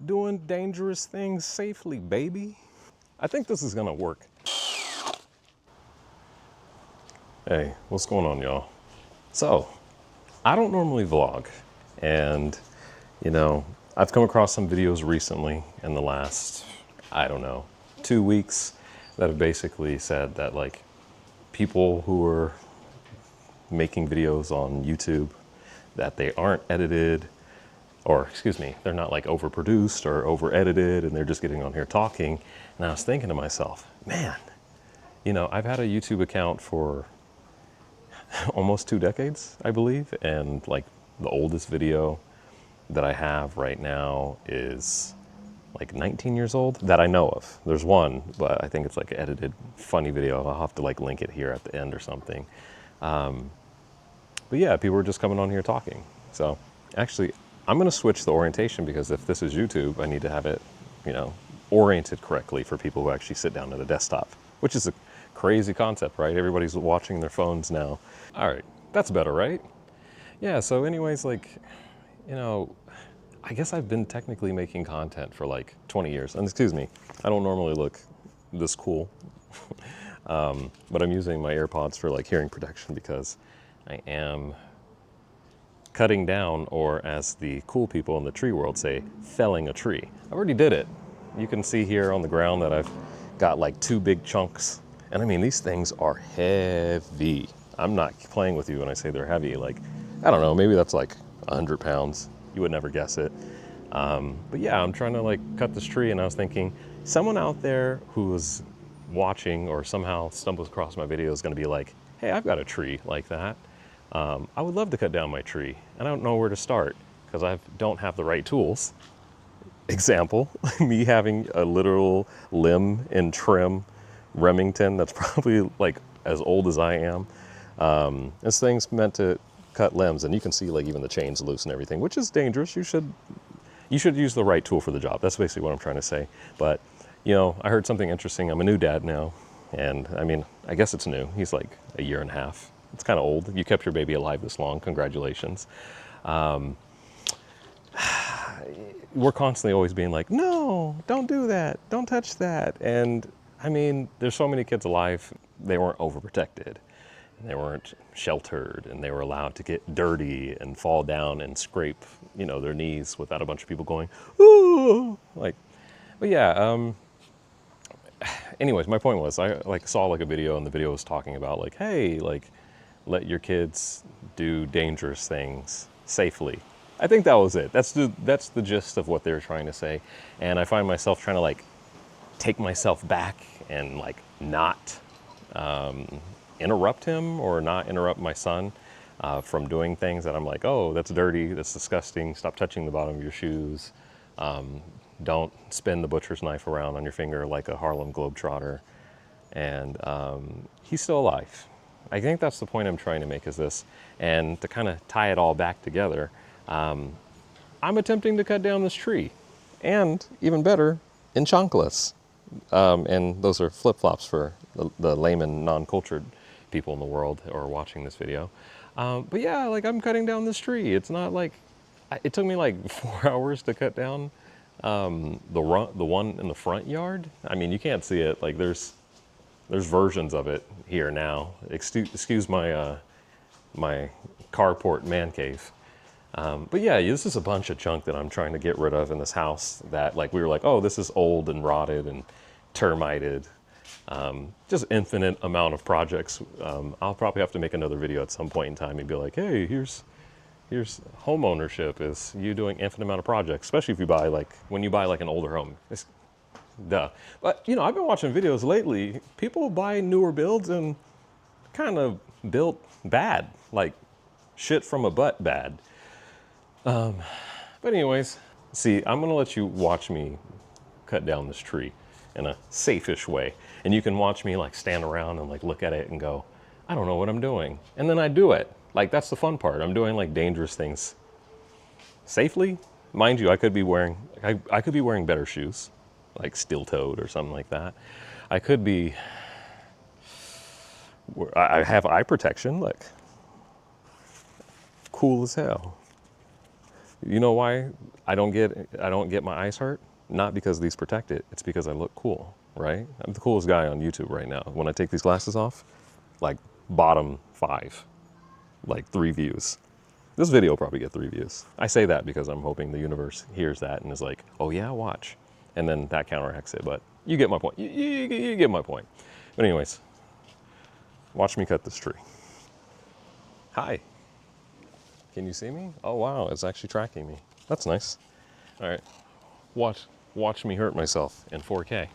doing dangerous things safely, baby. I think this is gonna work. Hey, what's going on, y'all? So, I don't normally vlog, and you know, I've come across some videos recently in the last, I don't know, 2 weeks that have basically said that like people who are making videos on YouTube that they aren't edited, or excuse me, they're not like overproduced or over edited and they're just getting on here talking. And I was thinking to myself, man, I've had a YouTube account for almost 2 decades, I believe. And like the oldest video that I have right now is like 19 years old that I know of. There's one, but I think it's like an edited funny video. I'll have to like link it here at the end or something. But yeah, people are just coming on here talking. So actually, I'm going to switch the orientation because if this is YouTube, I need to have it, oriented correctly for people who actually sit down at a desktop, which is a crazy concept, right? Everybody's watching their phones now. All right, that's better, right? Yeah, so anyways, I guess I've been technically making content for like 20 years. And excuse me, I don't normally look this cool, but I'm using my AirPods for like hearing protection because I am cutting down, or as the cool people in the tree world say, felling a tree. I already did it. You can see here on the ground that I've got like 2 big chunks. And I mean, these things are heavy. I'm not playing with you when I say they're heavy. Like, I don't know, maybe that's like 100 pounds. You would never guess it. But yeah, I'm trying to like cut this tree, and I was thinking, someone out there who is watching or somehow stumbles across my video is gonna be like, hey, I've got a tree like that. I would love to cut down my tree, and I don't know where to start because I don't have the right tools. Example, me having a literal limb and trim Remington that's probably like as old as I am. This thing's meant to cut limbs, and you can see like even the chains loose and everything, which is dangerous. You should use the right tool for the job. That's basically what I'm trying to say. But I heard something interesting. I'm a new dad now, and I mean, I guess it's new. He's like a year and a half. It's kind of old. You kept your baby alive this long. Congratulations. We're constantly always being like, no, don't do that. Don't touch that. And I mean, there's so many kids alive. They weren't overprotected. They weren't sheltered, and they were allowed to get dirty and fall down and scrape, their knees without a bunch of people going, ooh, like, but yeah, anyways, my point was I like saw like a video, and the video was talking about like, hey, like, let your kids do dangerous things safely. I think that was it. That's the gist of what they were trying to say. And I find myself trying to like take myself back and like not interrupt him or not interrupt my son from doing things that I'm like, oh, that's dirty, that's disgusting, stop touching the bottom of your shoes. Don't spin the butcher's knife around on your finger like a Harlem Globetrotter. And he's still alive. I think that's the point I'm trying to make is this. And to kind of tie it all back together, I'm attempting to cut down this tree. And even better, in chanclas. And those are flip-flops for the layman, non-cultured people in the world who are watching this video. But yeah, like I'm cutting down this tree. It's not like, it took me like 4 hours to cut down the one in the front yard. I mean, you can't see it. Like there's versions of it here now. Excuse my my carport man cave. But yeah, this is a bunch of junk that I'm trying to get rid of in this house that like we were like, oh, this is old and rotted and termited. Just infinite amount of projects. I'll probably have to make another video at some point in time and be like, hey, here's home ownership is you doing infinite amount of projects, especially if you buy when you buy like an older home. Duh. But I've been watching videos lately. People buy newer builds and kind of built bad, like shit from a butt bad. But anyways, see, I'm gonna let you watch me cut down this tree in a safe-ish way. And you can watch me like stand around and like look at it and go, I don't know what I'm doing. And then I do it. Like that's the fun part. I'm doing like dangerous things safely. Mind you, I could be wearing better shoes, like steel-toed or something like that. I have eye protection, like cool as hell. You know why I don't get my eyes hurt? Not because these protect it. It's because I look cool, right? I'm the coolest guy on YouTube right now. When I take these glasses off, like bottom 5, like 3 views. This video will probably get 3 views. I say that because I'm hoping the universe hears that and is like, oh yeah, watch. And then that counteracts it, but you get my point. You get my point. But anyways, watch me cut this tree. Hi. Can you see me? Oh wow, it's actually tracking me. That's nice. All right, watch me hurt myself in 4K.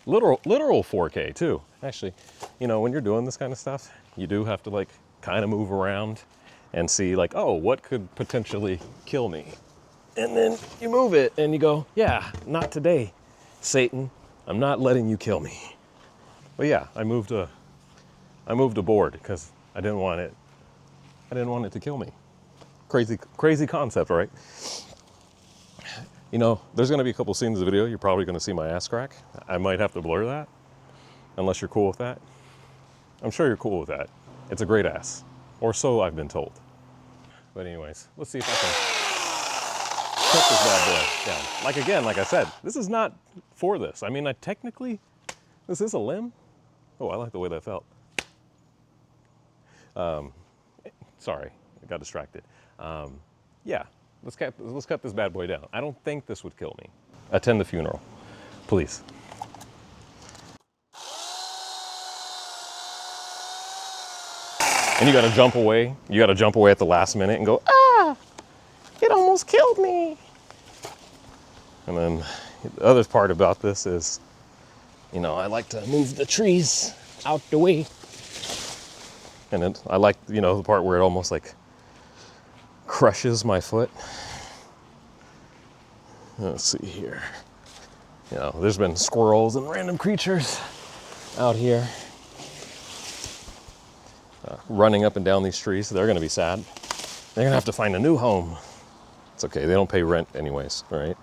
Literal 4K too. Actually, you know, when you're doing this kind of stuff, you do have to like kind of move around and see like, oh, what could potentially kill me? And then you move it and you go, yeah, not today, Satan. I'm not letting you kill me. But yeah, I moved a board because I didn't want it to kill me. Crazy concept, right? You know, there's gonna be a couple scenes of the video, you're probably gonna see my ass crack. I might have to blur that, unless you're cool with that. I'm sure you're cool with that. It's a great ass, or so I've been told. But anyways, let's see if I can cut this bad boy down. Like again, like I said, this is not for this. I mean, technically, this is a limb. Oh, I like the way that felt. Sorry, I got distracted. Yeah, let's cut this bad boy down. I don't think this would kill me. Attend the funeral, please. And you gotta jump away. You gotta jump away at the last minute and go, ah, it almost killed me. And then the other part about this is, you know, I like to move the trees out the way. And then I like, you know, the part where it almost like crushes my foot. Let's see here. You know, there's been squirrels and random creatures out here running up and down these trees. They're gonna be sad. They're gonna have to find a new home. It's okay, they don't pay rent anyways, right?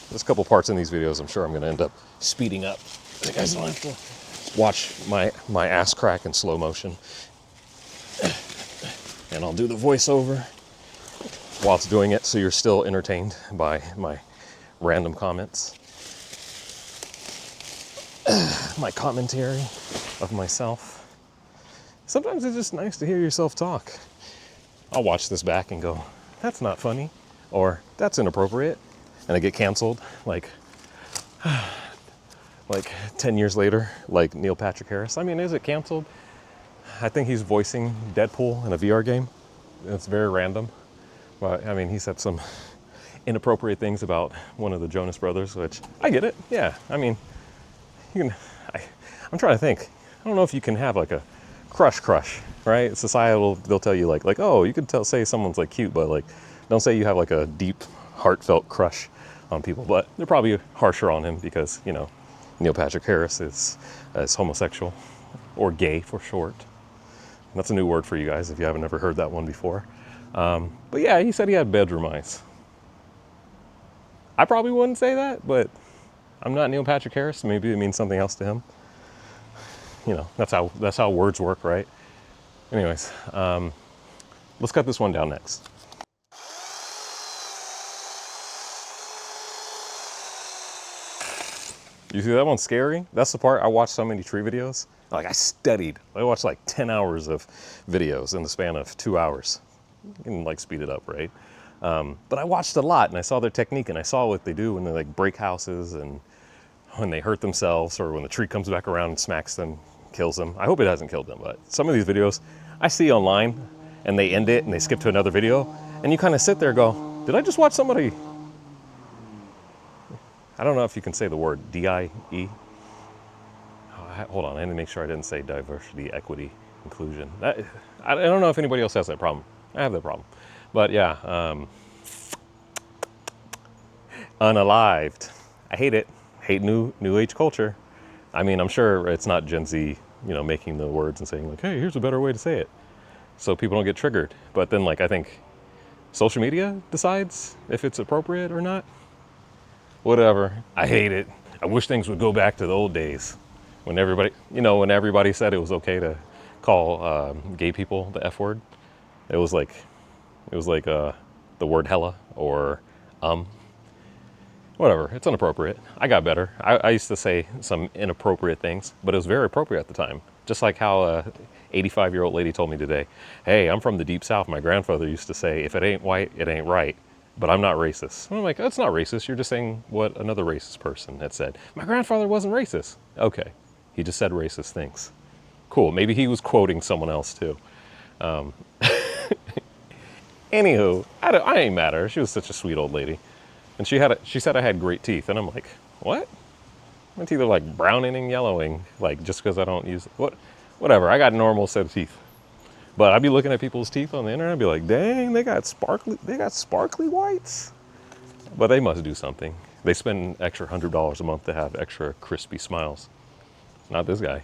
There's a couple parts in these videos I'm sure I'm gonna end up speeding up. You guys don't have to watch my ass crack in slow motion. And I'll do the voiceover while it's doing it so you're still entertained by my random comments. My commentary of myself. Sometimes it's just nice to hear yourself talk. I'll watch this back and go, that's not funny, or that's inappropriate, and I get canceled like 10 years later, like Neil Patrick Harris. I mean, is it canceled? I think he's voicing Deadpool in a VR game. It's very random. But I mean, he said some inappropriate things about one of the Jonas Brothers, which I get it. Yeah, I mean, I'm trying to think. I don't know if you can have like a crush, right? Societal, they'll tell you like, oh, you could say someone's like cute, but like, don't say you have like a deep, heartfelt crush on people. But they're probably harsher on him because, you know, Neil Patrick Harris is homosexual, or gay for short. That's a new word for you guys if you haven't ever heard that one before. But yeah, he said he had bedroom eyes. I probably wouldn't say that, but I'm not Neil Patrick Harris. So maybe it means something else to him. You know, that's how words work, right? Anyways, let's cut this one down next. You see that one's scary? That's the part I watched so many tree videos. Like I watched like 10 hours of videos in the span of 2 hours. You can like speed it up, right? But I watched a lot and I saw their technique and I saw what they do when they like break houses and when they hurt themselves or when the tree comes back around and smacks them, kills them. I hope it hasn't killed them, but some of these videos I see online and they end it and they skip to another video and you kind of sit there and go, did I just watch somebody? I don't know if you can say the word D-I-E. Hold on, I need to make sure I didn't say diversity, equity, inclusion. I don't know if anybody else has that problem. I have that problem. But yeah, unalived. I hate it. Hate new age culture. I mean, I'm sure it's not Gen Z, you know, making the words and saying like, hey, here's a better way to say it. So people don't get triggered. But then like, I think social media decides if it's appropriate or not. Whatever. I hate it. I wish things would go back to the old days when everybody, you know, when everybody said it was okay to call gay people the F word. It was like, the word hella or whatever. It's inappropriate. I got better. I used to say some inappropriate things, but it was very appropriate at the time. Just like how a 85-year-old lady told me today, hey, I'm from the deep south. My grandfather used to say, if it ain't white, it ain't right. But I'm not racist. And I'm like, that's not racist. You're just saying what another racist person had said. My grandfather wasn't racist. Okay. He just said racist things. Cool. Maybe he was quoting someone else too. Anywho, I ain't mad at her. She was such a sweet old lady. And she said I had great teeth. And I'm like, what? My teeth are like browning and yellowing, like just because I don't use whatever. I got a normal set of teeth. But I'd be looking at people's teeth on the internet and be like, dang, they got sparkly whites. But they must do something. They spend extra $100 a month to have extra crispy smiles. Not this guy.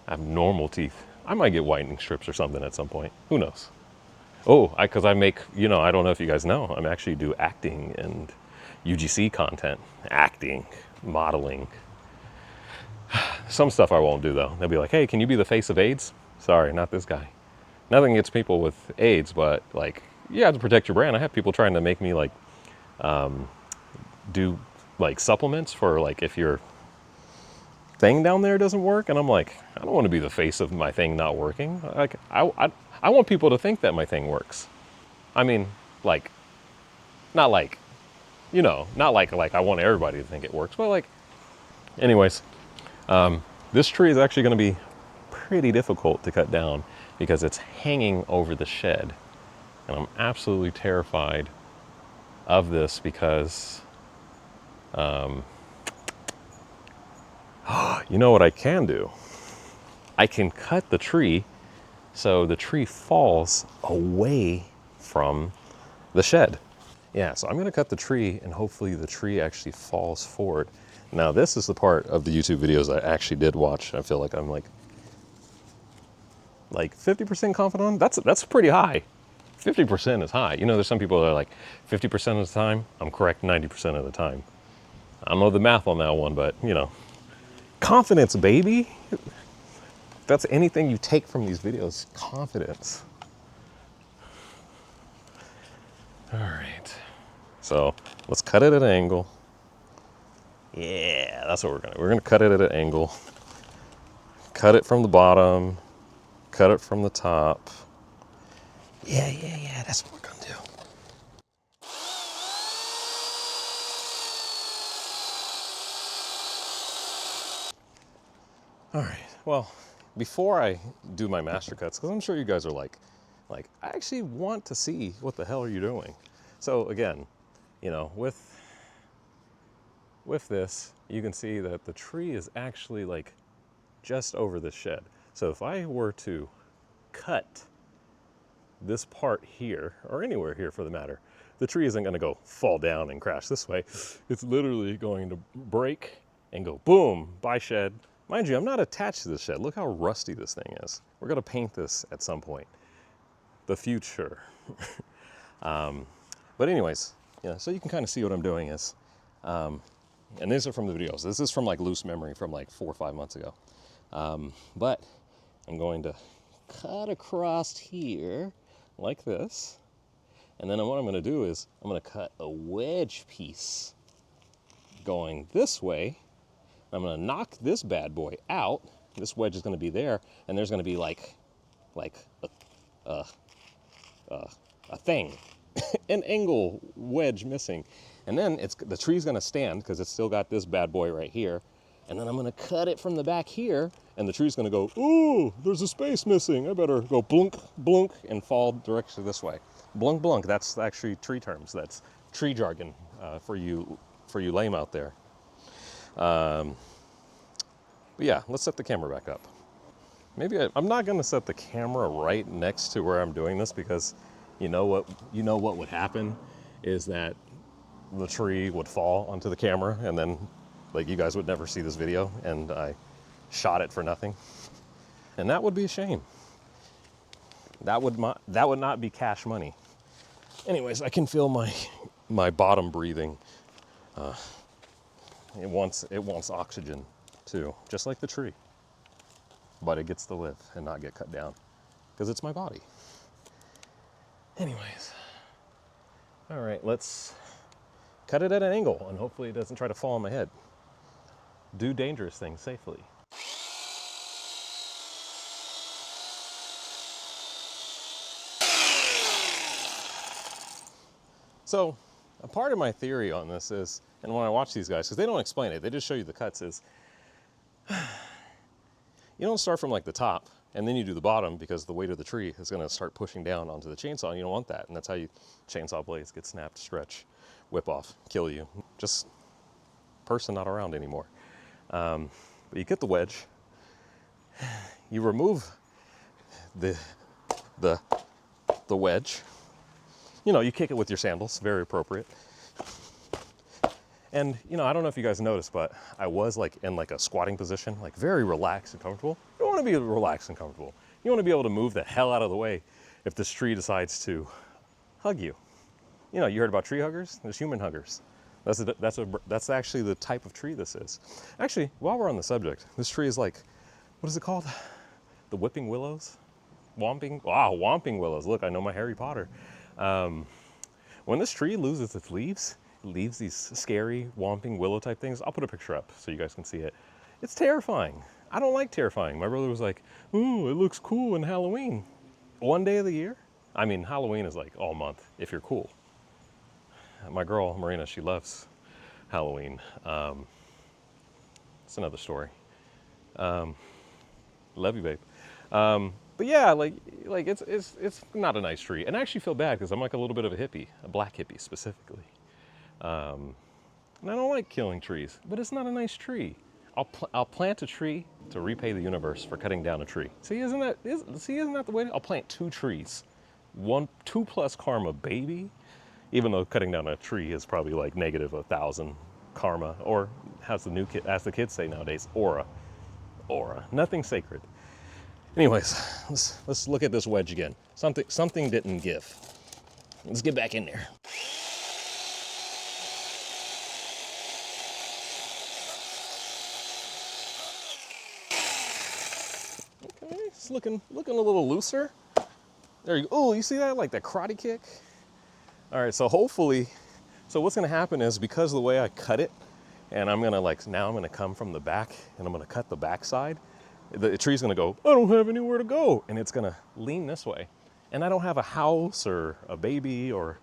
I have normal teeth. I might get whitening strips or something at some point. Who knows? Oh, because I make, I don't know if you guys know, I actually do acting and UGC content. Acting, modeling. Some stuff I won't do though. They'll be like, hey, can you be the face of AIDS? Sorry, not this guy. Nothing against people with AIDS, but like, you have to protect your brand. I have people trying to make me like do like supplements for like if your thing down there doesn't work, and I'm like, I don't want to be the face of my thing not working. Like, I want people to think that my thing works. I mean, like, not like, not like I want everybody to think it works, but like, anyways, this tree is actually going to be pretty difficult to cut down because it's hanging over the shed, and I'm absolutely terrified of this because, you know what I can do? I can cut the tree so the tree falls away from the shed. Yeah, so I'm gonna cut the tree and hopefully the tree actually falls forward. Now this is the part of the YouTube videos I actually did watch. I feel like I'm like 50% confident on. That's pretty high. 50% is high. There's some people that are like 50% of the time, I'm correct 90% of the time. I don't know the math on that one, but confidence, baby. That's anything you take from these videos, confidence. All right, so let's cut it at an angle. Yeah, that's what we're gonna cut it at an angle. Cut it from the bottom, cut it from the top. Yeah, that's what we're gonna do. All right, well, before I do my master cuts, because I'm sure you guys are like, I actually want to see what the hell are you doing. So again, with this, you can see that the tree is actually like just over the shed. So if I were to cut this part here, or anywhere here for the matter, the tree isn't going to go fall down and crash this way. It's literally going to break and go boom, bye shed. Mind you, I'm not attached to this shed. Look how rusty this thing is. We're going to paint this at some point. The future. But anyways, so you can kind of see what I'm doing is, and these are from the videos. This is from like loose memory from like 4 or 5 months ago. But I'm going to cut across here like this. And then what I'm going to do is I'm going to cut a wedge piece going this way. I'm going to knock this bad boy out. This wedge is going to be there, and there's going to be like a thing, an angle wedge missing. And then the tree's going to stand because it's still got this bad boy right here. And then I'm going to cut it from the back here, and the tree's going to go, ooh, there's a space missing. I better go blunk, blunk, and fall directly this way. Blunk, blunk, that's actually tree terms. That's tree jargon for you lame out there. But yeah, let's set the camera back up. Maybe I'm not going to set the camera right next to where I'm doing this because you know what would happen is that the tree would fall onto the camera and then like you guys would never see this video and I shot it for nothing. And that would be a shame. That would not be cash money. Anyways, I can feel my bottom breathing. It wants oxygen too, just like the tree. But it gets to live and not get cut down because it's my body. Anyways, all right, let's cut it at an angle and hopefully it doesn't try to fall on my head. Do dangerous things safely. So a part of my theory on this is, and when I watch these guys, because they don't explain it, they just show you the cuts, is you don't start from like the top and then you do the bottom because the weight of the tree is going to start pushing down onto the chainsaw, and you don't want that. And that's how you chainsaw blades get snapped, stretch, whip off, kill you. Just person not around anymore. But you get the wedge, you remove the wedge. You know, you kick it with your sandals, very appropriate. And, you know, I don't know if you guys noticed, but I was like in like a squatting position, like very relaxed and comfortable. You don't want to be relaxed and comfortable. You want to be able to move the hell out of the way if this tree decides to hug you. You know, you heard about tree huggers? There's human huggers. That's actually the type of tree this is. Actually, while we're on the subject, this tree is like, what is it called? The whipping willows? Whomping willows. Look, I know my Harry Potter. When this tree loses its leaves, it leaves these scary whomping willow type things. I'll put a picture up so you guys can see it. It's terrifying. I don't like terrifying. My brother was like, ooh, it looks cool in Halloween. One day of the year? I mean, Halloween is like all month if you're cool. My girl, Marina, she loves Halloween. It's another story. Love you, babe. But yeah, like it's not a nice tree. And I actually feel bad because I'm like a little bit of a hippie, a black hippie specifically. And I don't like killing trees, but it's not a nice tree. I'll plant a tree to repay the universe for cutting down a tree. See, isn't that the way? I'll plant 2 trees, 2 plus karma, baby. Even though cutting down a tree is probably like negative 1,000 karma, or as the kids say nowadays, aura. Nothing sacred. Anyways, let's look at this wedge again. Something didn't give. Let's get back in there. Okay, it's looking a little looser. There you go. Oh, you see that? Like that karate kick. All right, so hopefully, what's gonna happen is, because of the way I cut it, and I'm gonna come from the back and I'm gonna cut the back side, the tree's gonna go, I don't have anywhere to go. And it's gonna lean this way. And I don't have a house or a baby or,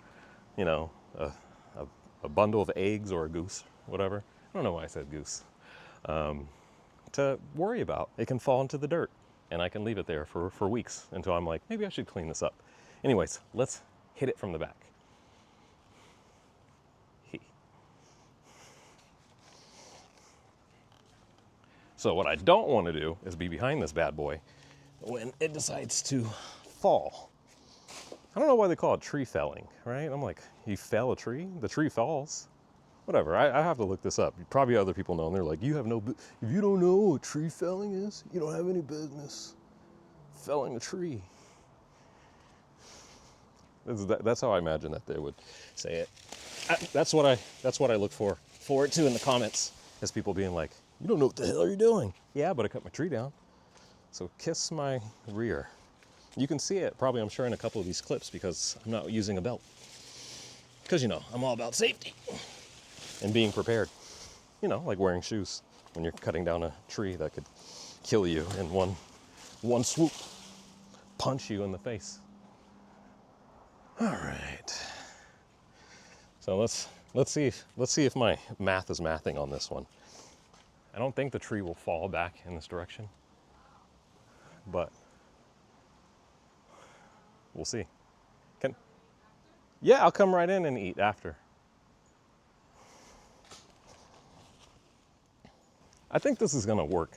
you know, a bundle of eggs or a goose, whatever. I don't know why I said goose. To worry about. It can fall into the dirt and I can leave it there for weeks until I'm like, maybe I should clean this up. Anyways, let's hit it from the back. So what I don't want to do is be behind this bad boy when it decides to fall. I don't know why they call it tree felling, right? I'm like, you fell a tree? The tree falls. Whatever, I have to look this up. Probably other people know, and they're like, if you don't know what tree felling is, you don't have any business felling a tree. That's how I imagine that they would say it. That's what I look forward to in the comments, is people being like, you don't know what the hell you're doing. Yeah, but I cut my tree down. So kiss my rear. You can see it probably, I'm sure, in a couple of these clips because I'm not using a belt. Because, you know, I'm all about safety and being prepared. You know, like wearing shoes when you're cutting down a tree that could kill you in one swoop, punch you in the face. All right. So let's see if my math is mathing on this one. I don't think the tree will fall back in this direction, but we'll see. Yeah, I'll come right in and eat after. I think this is gonna work.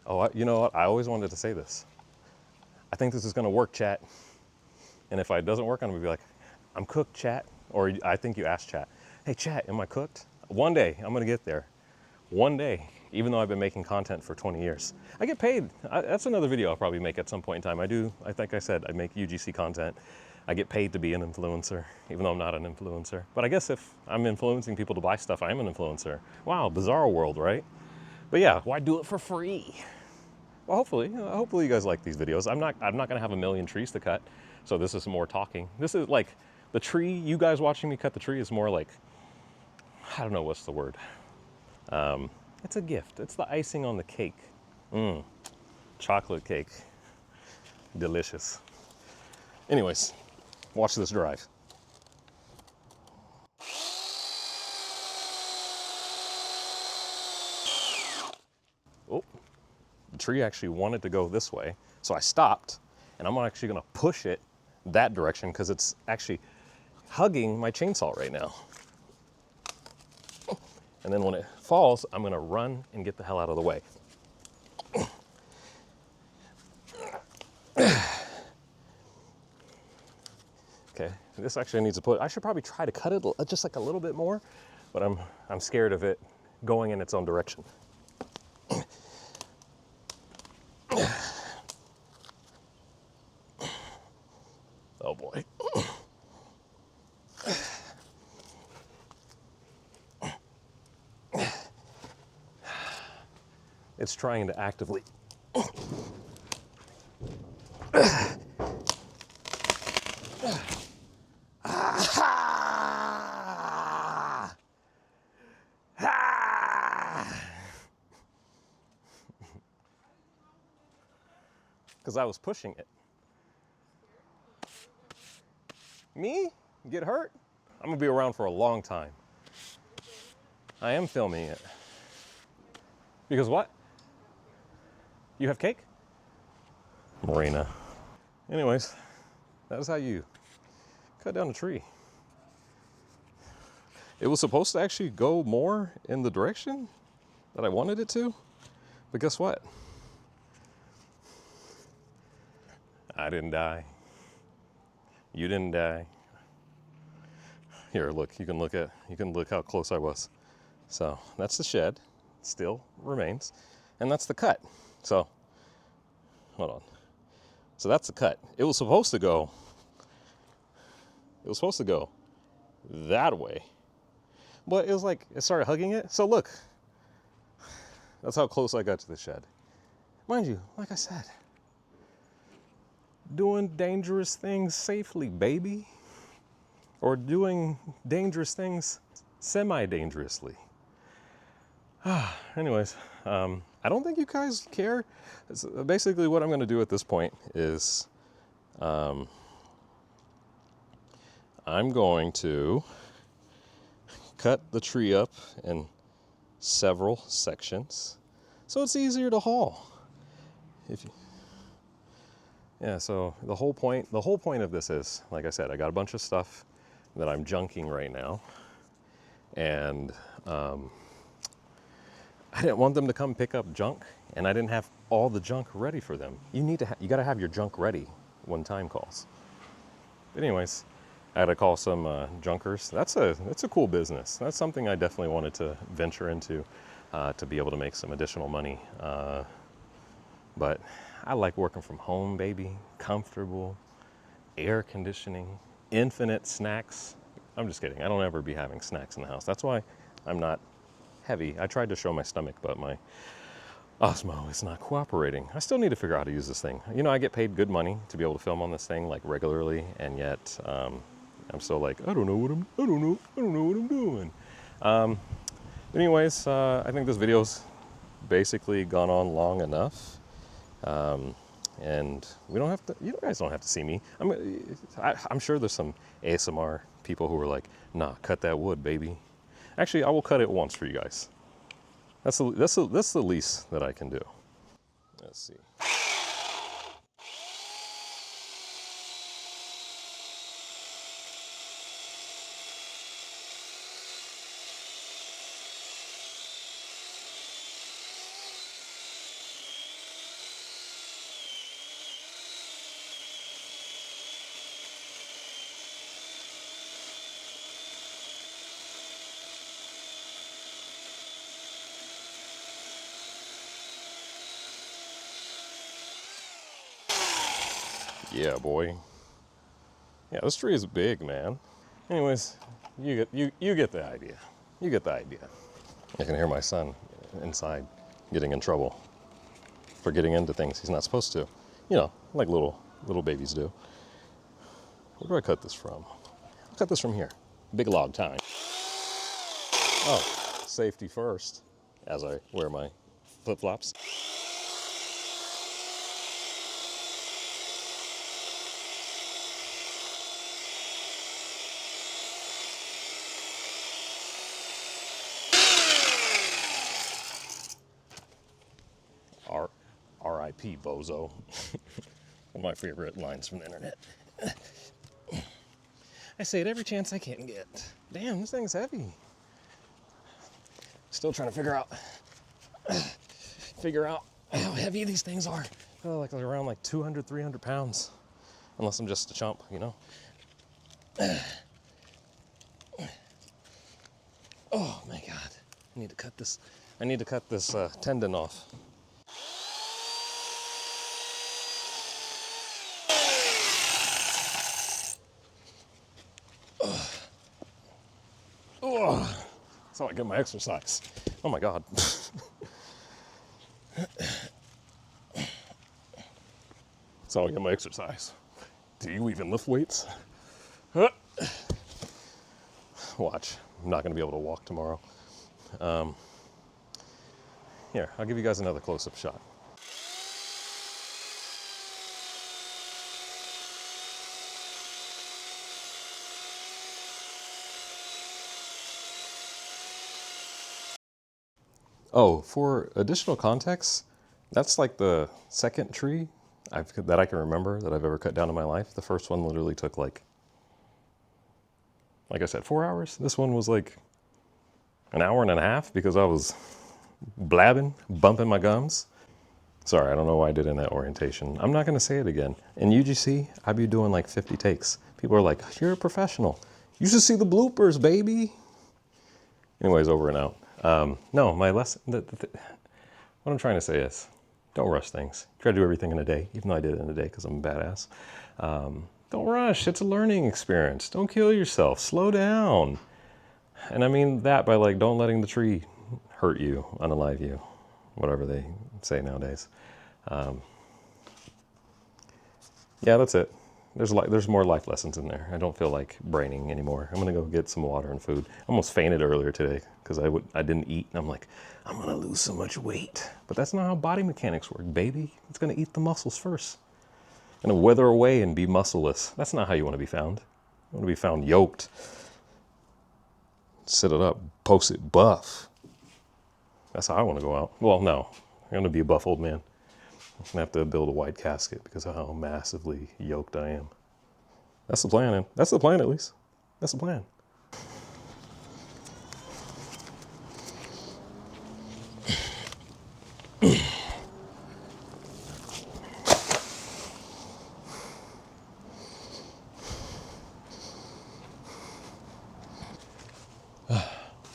Oh, you know what? I always wanted to say this. I think this is gonna work, chat. And if it doesn't work, I'm gonna be like, I'm cooked, chat. Or I think you asked chat, hey chat, am I cooked? One day, I'm gonna get there. One day, even though I've been making content for 20 years. I get paid. That's another video I'll probably make at some point in time. I think I said I make UGC content. I get paid to be an influencer, even though I'm not an influencer. But I guess if I'm influencing people to buy stuff, I am an influencer. Wow, bizarre world, right? But yeah, why do it for free? Well, hopefully you guys like these videos. I'm not gonna have a million trees to cut, So this is more talking. This is like the tree, you guys watching me cut the tree is more like, I don't know what's the word. It's a gift. It's the icing on the cake. Chocolate cake. Delicious. Anyways, watch this drive. Oh, the tree actually wanted to go this way. So I stopped, and I'm actually gonna push it that direction because it's actually hugging my chainsaw right now. And then when it falls, I'm gonna run and get the hell out of the way. Okay, this actually needs to put, I should probably try to cut it just like a little bit more, but I'm scared of it going in its own direction. Oh boy. It's trying to actively. Because I was pushing it. Me? Get hurt? I'm gonna be around for a long time. I am filming it. Because what? You have cake? Marina. Anyways, that is how you cut down a tree. It was supposed to actually go more in the direction that I wanted it to, but guess what? I didn't die. You didn't die. Here, look, you can look how close I was. So that's the shed, still remains, and that's the cut. So, hold on. So that's the cut. It was supposed to go that way. But it was like, it started hugging it. So look, that's how close I got to the shed. Mind you, like I said, doing dangerous things safely, baby. Or doing dangerous things semi-dangerously. Anyways, I don't think you guys care. It's basically, what I'm going to do at this point is I'm going to cut the tree up in several sections so it's easier to haul. Yeah, so the whole point of this is, like I said, I got a bunch of stuff that I'm junking right now, and I didn't want them to come pick up junk, and I didn't have all the junk ready for them. You got to have your junk ready when time calls. But anyways, I had to call some junkers. That's a cool business. That's something I definitely wanted to venture into to be able to make some additional money. But I like working from home, baby. Comfortable, air conditioning, infinite snacks. I'm just kidding. I don't ever be having snacks in the house. That's why I'm not heavy. I tried to show my stomach, but my Osmo is not cooperating. I still need to figure out how to use this thing. You know, I get paid good money to be able to film on this thing like regularly, and yet I'm still like, I don't know what I'm doing. Anyways, I think this video's basically gone on long enough. And we don't have to, you guys don't have to see me. I'm sure there's some ASMR people who are like, nah, cut that wood, baby. Actually, I will cut it once for you guys. That's the least that I can do. Let's see. Yeah, boy. Yeah, this tree is big, man. Anyways, you get the idea. You get the idea. I can hear my son inside getting in trouble for getting into things he's not supposed to. You know, like little babies do. Where do I cut this from? I'll cut this from here. Big log time. Oh, safety first, as I wear my flip-flops. R.I.P. Bozo. One of my favorite lines from the internet. I say it every chance I can get. Damn, this thing's heavy. Still trying to figure out how heavy these things are. Oh, like around like 200, 300 pounds. Unless I'm just a chump, you know? Oh my God. I need to cut this tendon off. Oh, that's how I get my exercise. Oh my God. That's how I get my exercise. Do you even lift weights? Watch. I'm not going to be able to walk tomorrow. Here, I'll give you guys another close-up shot. Oh, for additional context, that's like the second tree that I can remember that I've ever cut down in my life. The first one literally took like I said, 4 hours. This one was like an hour and a half because I was blabbing, bumping my gums. Sorry, I don't know why I did in that orientation. I'm not going to say it again. In UGC, I'd be doing like 50 takes. People are like, you're a professional. You should see the bloopers, baby. Anyways, over and out. No, my lesson, what I'm trying to say is, don't rush things. Try to do everything in a day, even though I did it in a day because I'm a badass. Don't rush. It's a learning experience. Don't kill yourself. Slow down. And I mean that by like, don't letting the tree hurt you, unalive you, whatever they say nowadays. Yeah, that's it. There's more life lessons in there. I don't feel like braining anymore. I'm gonna go get some water and food. I almost fainted earlier today because I didn't eat, and I'm like, I'm gonna lose so much weight. But that's not how body mechanics work, baby. It's gonna eat the muscles first. Gonna wither away and be muscleless. That's not how you want to be found. You want to be found yoked. Sit it up, post it buff. That's how I want to go out. Well, no, I'm gonna be a buff old man. I'm gonna have to build a white casket because of how massively yoked I am. That's the plan. That's the plan, at least. That's the plan.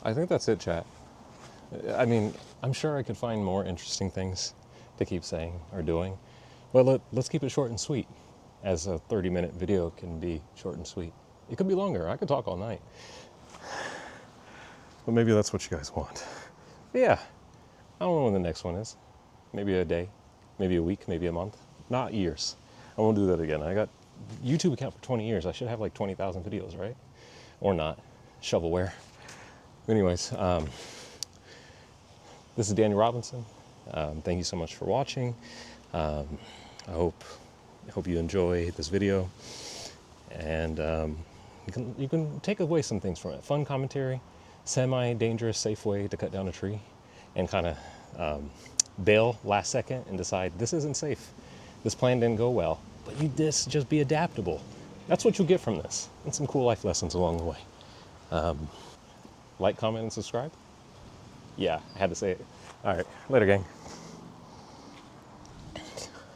I think that's it, chat. I mean, I'm sure I could find more interesting things to keep saying or doing. But let's keep it short and sweet, as a 30-minute video can be short and sweet. It could be longer. I could talk all night. But maybe that's what you guys want. But yeah, I don't know when the next one is. Maybe a day, maybe a week, maybe a month. Not years. I won't do that again. I got YouTube account for 20 years. I should have like 20,000 videos, right? Or not. Shovelware. Anyways, this is Daniel Robinson. Thank you so much for watching. I hope you enjoy this video, and you can take away some things from it. Fun commentary, semi-dangerous, safe way to cut down a tree, and kind of bail last second and decide this isn't safe. This plan didn't go well, but just be adaptable. That's what you'll get from this, and some cool life lessons along the way. Like, comment, and subscribe. Yeah, I had to say it. All right, later, gang.